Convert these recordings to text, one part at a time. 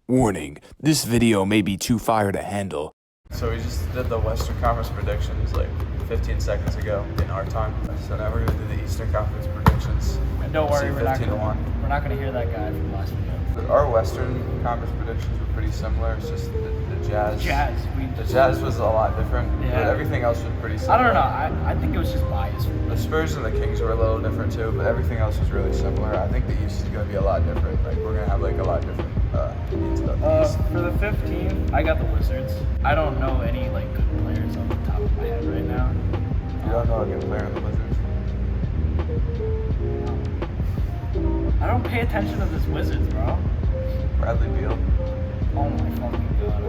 Warning, this video may be too fire to handle. So we just did the Western Conference predictions like 15 seconds ago in our time. So now we're gonna do the Eastern Conference predictions. And don't worry, we're not 15-1. gonna hear that guy from last video. But our Western Conference predictions were pretty similar. It's just the Jazz. The Jazz was a lot different, but everything else was pretty similar. I don't know. I think it was just biased. The Spurs and the Kings were a little different too, but everything else was really similar. I think the East is gonna be a lot different. Like we're gonna have like a lot different needs of the East. For the 15, I got the Wizards. I don't know any like good players off the top of my head right now. You don't know a good player in the Wizards? I don't pay attention to this Wizards, bro. Bradley Beal. Oh my fucking god,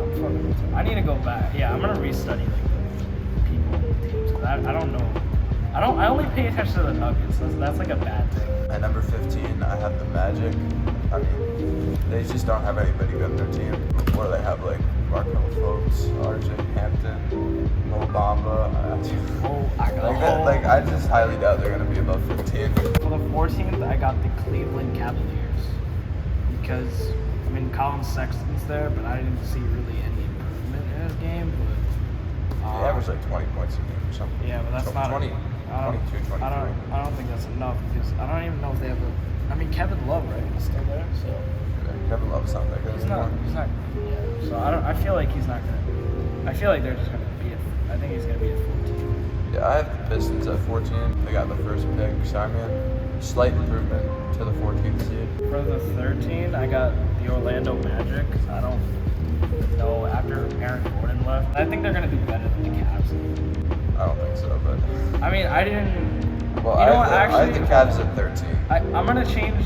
I need to go back. Yeah, I'm gonna restudy like the people on the teams. I don't know. I only pay attention to the Nuggets. That's like a bad thing. At number 15, I have the Magic. I mean, they just don't have anybody good on their team. What do they have? Like Markel Fultz, RJ Hampton, 𝗲𝗏𝗊𝗀. I just highly doubt they're gonna be above 15. For the 14th, I got the Cleveland Cavaliers because I mean Colin Sexton's there, but I didn't see really any improvement in his game. But he averaged like 20 points a game or something. Yeah, but that's not 22, 23. I don't think that's enough because I don't even know if they have a. I mean, Kevin Love, right? He's still there, so. Yeah, Kevin Love's not that good anymore. He's not. Yeah. So I feel like he's not gonna. I feel like they're just gonna be at. I think he's gonna be at 14. Yeah, I have the Pistons at 14. They got the first pick, so I mean, slight improvement to the 14th seed. For the 13, I got the Orlando Magic. I don't know after Aaron Gordon left. I think they're gonna do better than the Cavs. I don't think so, but. I mean, I didn't. Well, you know what? I have the Cavs at 13. I'm gonna change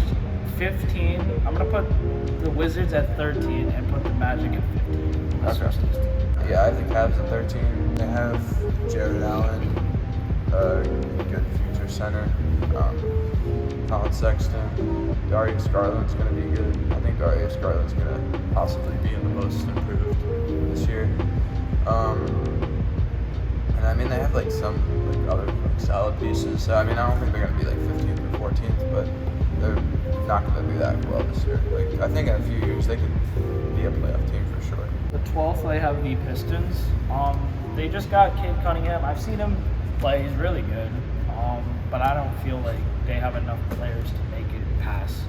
15. I'm gonna put the Wizards at 13 and put the Magic at 15. Okay. Yeah, I have the Cavs at 13. They have Jared Allen, a good future center. Colin Sexton, Darius Garland's gonna be good. I think Darius Garland's gonna possibly be in the most improved this year. And I mean, they have like some like other like solid pieces. So I mean, I don't think they're gonna be like 15th or 14th, but they're not gonna do that well this year. Like I think in a few years they could be a playoff team for sure. The 12th, I have the Pistons. They just got Cade Cunningham. I've seen him play. He's really good. But I don't feel like they have enough players to make it past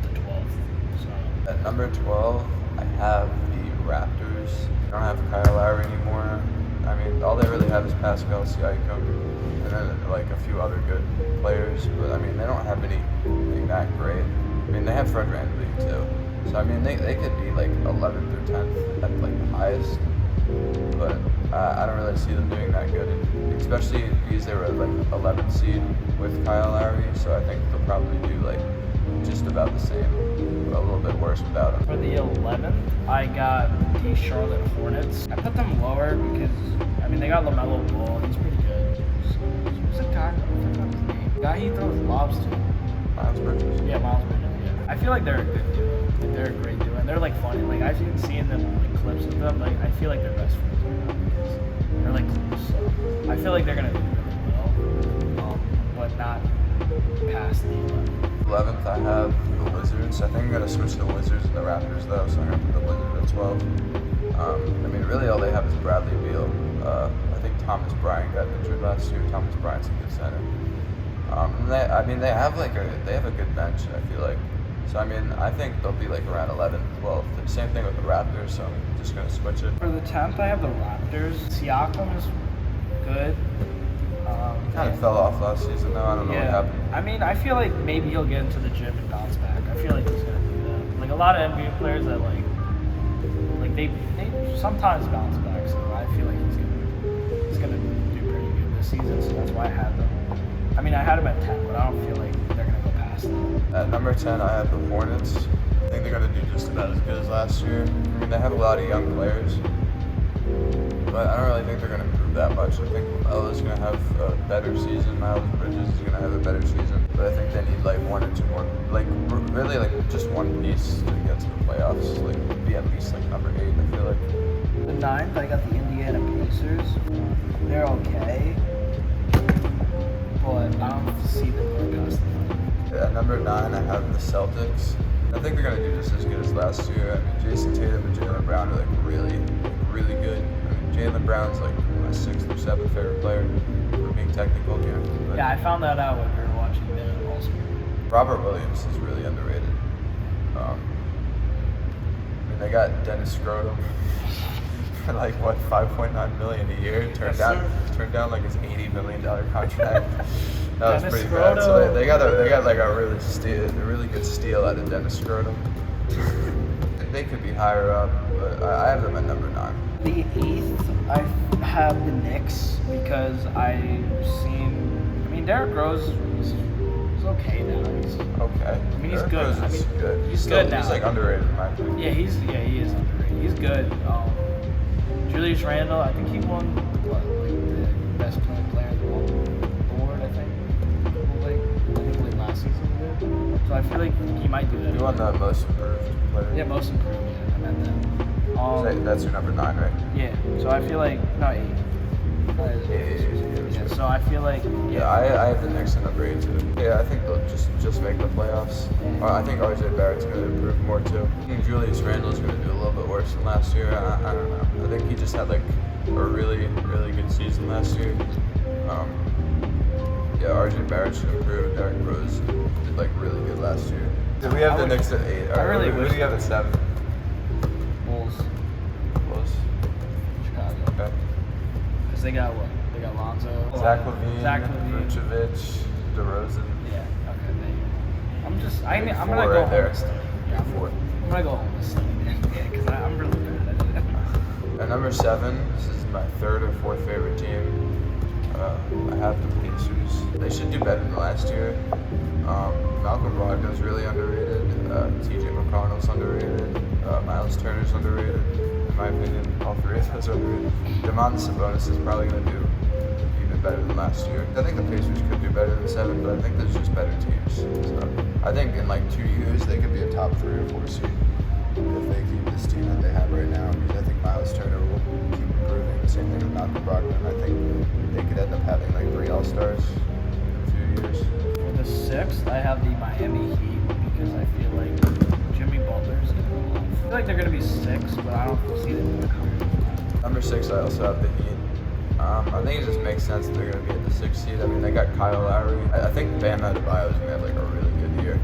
the 12th. So at number 12, I have the Raptors. They don't have Kyle Lowry anymore. I mean, all they really have is Pascal Siakam and then like a few other good players. But I mean, they don't have anything that great. I mean, they have Fred VanVleet too. So I mean, they could be like 11th or 10th at like the highest. But I don't really see them doing that good, especially because they were like 11th seed with Kyle Lowry. So I think they'll probably do like just about the same, but a little bit worse without him. For the 11th, I got the Charlotte Hornets. I put them lower because I mean they got LaMelo Ball. He's pretty good. Who's the guy? I forgot his name. The guy he throws lobs to. Miles Bridges. Yeah, Miles Bridges. Yeah. I feel like they're a good duo. Like, they're a great duo, and they're like funny. Like I've been seeing them like clips of them. Like I feel like they're best friends right now because they're like close. So I feel like they're gonna do really well, but not past the 11th. 11th, I have the Wizards. I think I'm gonna switch the Wizards and the Raptors though, so I'm gonna put the Wizards at 12. I mean, really all they have is Bradley Beal. I think Thomas Bryant got injured last year. Thomas Bryant's a good center. And they have a good bench. I feel like. So I mean, I think they'll be like around 11th, 12th. The same thing with the Raptors. So I'm just gonna switch it. For the 10th, I have the Raptors. Siakam is good. Kind of fell off last season though. I don't know what happened. I mean, I feel like maybe he'll get into the gym and bounce back. I feel like he's gonna do that. Like a lot of NBA players that like they sometimes bounce back. So I feel like he's gonna do pretty good this season. So that's why I had them. I mean, I had him at 10, but I don't feel like they're gonna go past them. At number 10, I have the Hornets. I think they're gonna do just about as good as last year. I mean, they have a lot of young players, but I don't really think they're gonna improve that much. I think LaMelo's gonna have a better season. Miles Bridges is gonna have a better season, but I think they need like one or two more, like really like just one piece to get to the playoffs. Like be at least like number 8. I feel like. The 9th, I got the Indiana Pacers. They're okay, but I don't see them going past the 9th. At number 9, I have the Celtics. I think they're gonna do just as good as last year. I mean, Jason Tatum and Jaylen Brown are like really good. I mean, Jaylen Brown's like my 6th or 7th favorite player for being technical here. But Yeah, I found that out when we were watching the All-Star. Robert Williams is really underrated. I mean, they got Dennis Scrotum for like what, $5.9 million a year. Turned down like his $80 million contract. That was pretty bad. So they got like a really good steal out of Dennis Scrotum. They could be higher up, but I have them at number 9. The 8th, I have the Knicks because I've seen. I mean, Derrick Rose is okay now. He's okay. I mean, he's Derrick good. Rose is good. He's good now. He's like underrated in my opinion. Yeah, he is underrated. He's good. Julius Randle, I think he won what, like the best player in the world award. I think last season. So I feel like he might do that. You won the most improved player. Yeah, most improved. Yeah, I meant that. That's your number 9, right? Yeah. So I feel like 8. Yeah. So I feel like yeah. I have the Knicks in number 8 too. Yeah, I think they'll just make the playoffs. I think RJ Barrett's going to improve more too. I think Julius Randle's going to do a little bit worse than last year. I don't know. I think he just had like a really good season last year. Yeah, RJ Barrett should improve. Derrick Rose did like really good last year. We have the Knicks at 8. Who do you have at 7? Bulls. Chicago. Okay. Because they got what? They got Lonzo. Zach LaVine. Vucevic. DeRozan. Yeah. Okay. I'm gonna four go right home there. and study. Yeah, 4. I'm gonna go home and study. Yeah, because I'm really bad at it. At number 7, this is my 3rd or 4th favorite team. I have the Pacers. They should do better than last year. Malcolm Brogdon's really underrated. TJ McConnell's underrated. Miles Turner's underrated. In my opinion, all 3 of those are underrated. Domantas Sabonis is probably going to do even better than last year. I think the Pacers could do better than 7, but I think there's just better teams. So I think in like 2 years they could be a top 3 or 4 seed if they keep this team that they have right now. Because I think Miles Turner will keep improving. The same thing with Malcolm Brogdon. I think they could end up having like 3 All-Stars in a few years. For the 6th, I have the Miami Heat because I feel like Jimmy Butler's gonna go off. I feel like they're gonna be 6, but I don't see them doing higher. Number 6, I also have the Heat. I think it just makes sense that they're going to be at the 6th seed. I mean, they got Kyle Lowry. I think Bam Adebayo is going to have like a really good year.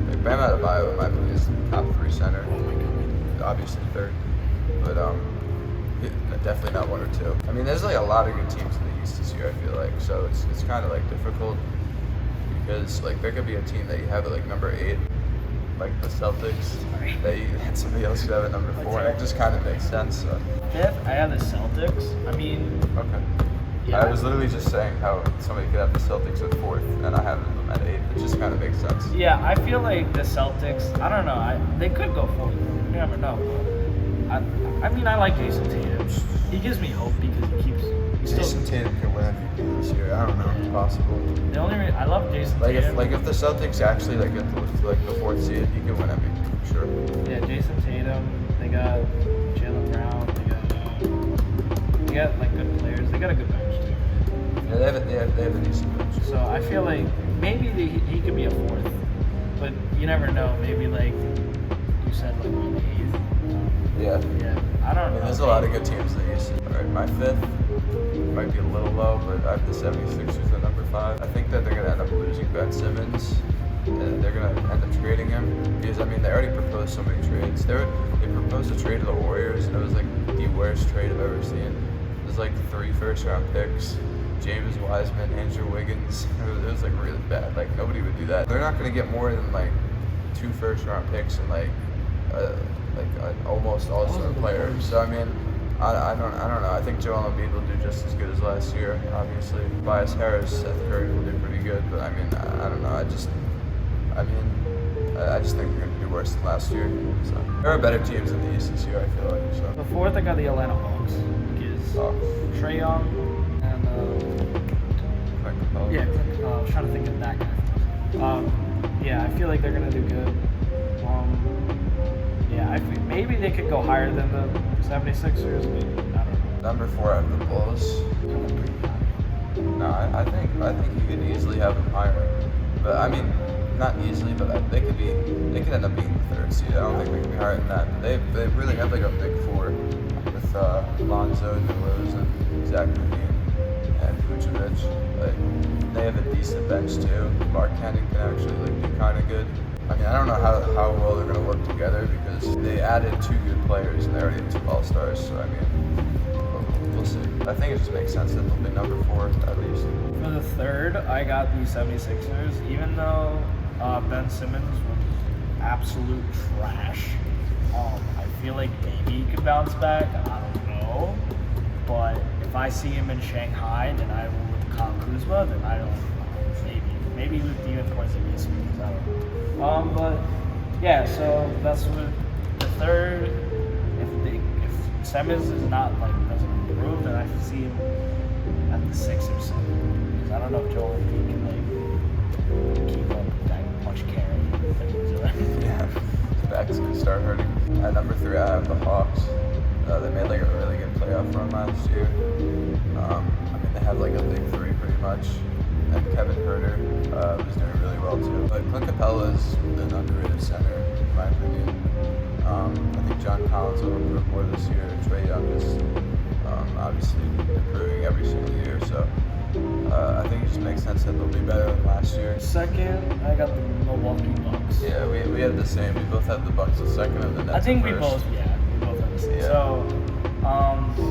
Like, Bam Adebayo, in my opinion, is the top 3 center. Oh my god. Obviously 3rd, but definitely not 1 or 2. I mean, there's like a lot of good teams in the East this year. I feel like so it's kind of like difficult because like there could be a team that you have at like number 8. Like the Celtics, that you had somebody else who have at number 4. It just kind of makes sense. So. 5th, I have the Celtics. I mean, Okay. yeah. I was literally just saying how somebody could have the Celtics at 4th, and I have them at 8th. It just kind of makes sense. Yeah, I feel like the Celtics. I don't know. They could go 4th. You never know. I mean, I like Jason Tatum. He gives me hope because Jason Tatum can win MVP this year. I don't know. It's possible. The only reason I love Jason Tatum. If the Celtics actually like get to like the 4th seed, he can win MVP for sure. Yeah, Jason Tatum. They got Jaylen Brown. They got like good players. They got a good bench too. Yeah, they have a decent bench. So I feel like maybe he could be a 4th, but you never know. Maybe like you said, like on the 8th. Yeah. Yeah, I don't know. There's a lot of good teams in the East. All right, my 5th might be a little low, but I have the 76ers at number 5. I think that they're going to end up losing Ben Simmons. And they're going to end up trading him because, I mean, they already proposed so many trades. They proposed a trade to the Warriors, and it was like the worst trade I've ever seen. It was like 3 first-round picks, James Wiseman, Andrew Wiggins. It was like really bad. Like, nobody would do that. They're not going to get more than like 2 first-round picks and like an almost all-star player. So I mean, I don't know. I think Joel Embiid will do just as good as last year. Obviously, Tobias Harris, Seth Curry will do pretty good. But I mean, I don't know. I just think they're going to do worse than last year. So there are better teams in the East this year. I feel like. So. The 4th, I got the Atlanta Hawks because Trae Young and I was trying to think of that guy. Yeah, I feel like they're gonna do good. Yeah, I think maybe they could go higher than the 76ers. Maybe I don't know. Number 4, I have the Bulls. No, I think you could easily have them higher. But I mean, not easily, but they could end up being the 3rd seed. I don't think they can be higher than that. But they really have like a big 4 with Lonzo, DeRozan, Zach LaVine, and Vucevic. Like they have a decent bench too. Mark Cannon can actually like be kind of good. I mean, I don't know how well they're going to work together because they added 2 good players and they already have 2 All-Stars. So I mean, we'll see. I think it just makes sense that they'll be number 4 at least. For the 3rd, I got the 76ers. Even though Ben Simmons was absolute trash, I feel like maybe he could bounce back. I don't know. But if I see him in Shanghai, then I will with Kyle Kuzma, then I don't know. Maybe with even Porzingis, because I don't know. But yeah, so that's what the 3rd. If Simmons is not like doesn't improve, then I can see him at the 6 or 7. Because I don't know if Joel Embiid can like keep up that much carry that he was doing. Yeah, his back's gonna start hurting. At number 3, I have the Hawks. They made like a really good playoff run last year. I mean, they have like a big 3 pretty much. And Kevin Herter was doing really well too. But Clint Capella is an underrated center, in my opinion. I think John Collins will improve more this year. Trae Young is obviously improving every single year, so I think it just makes sense that they'll be better than last year. 2nd, I got the Milwaukee Bucks. Yeah, we have the same. We both have the Bucks at 2nd and the Nets I think at we 1st. both have the same. Yeah. So,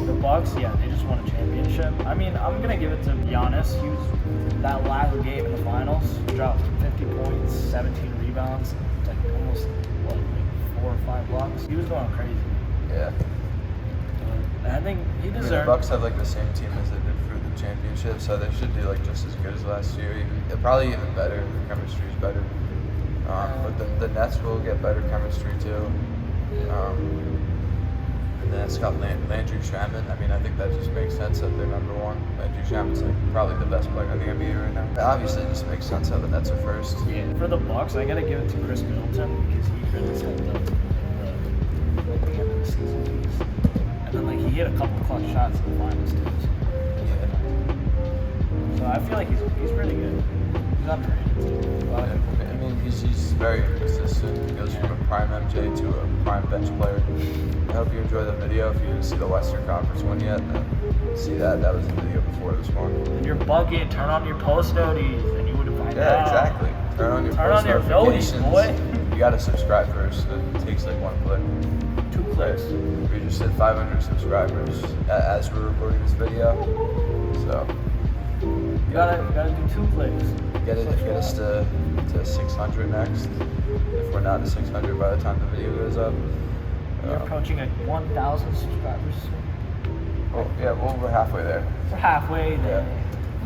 the Bucks, yeah, they just won a championship. I mean, I'm gonna give it to Giannis. He was that last game in the finals, dropped 50 points, 17 rebounds, like almost like 4 or 5 blocks. He was going crazy. Yeah. I think he I mean, deserved. the Bucks have like the same team as they did for the championship, so they should do like just as good as last year. Probably even better. The chemistry is better. But the Nets will get better chemistry too. And then it's got Landry Shamet. I mean, I think that just makes sense that they're number 1. Landry Shamet's like probably the best player in the NBA right now. But obviously, it just makes sense that the Nets are 1st. Yeah, for the Bucks, I gotta give it to Chris Middleton because he really stepped up at the end of the season. And then like he hit a couple clutch shots in the finals too. So I feel like he's really good. He's underrated too. A lot of people I mean, he's very consistent. He goes from a prime MJ to a prime bench player. I hope you enjoyed the video. If you didn't see the Western Conference one yet, then see that. That was the video before this one. And you're bugging, turn on your post noties, and you would find out. Yeah, exactly. Turn on your post notifications. Boy. You gotta subscribe first. It takes like 1 click. 2 clicks. We just hit 500 subscribers as we're recording this video. So You gotta do 2 clicks. get us to 600 next. If we're not at 600 by the time the video goes up. We're approaching 1,000 subscribers. Well, yeah, we're halfway there. We're halfway there.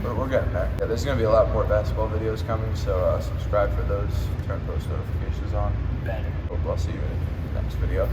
Yeah, we're getting there. Yeah, there's gonna be a lot more basketball videos coming, so subscribe for those. Turn post notifications on. Better. Hope I'll see you in the next video.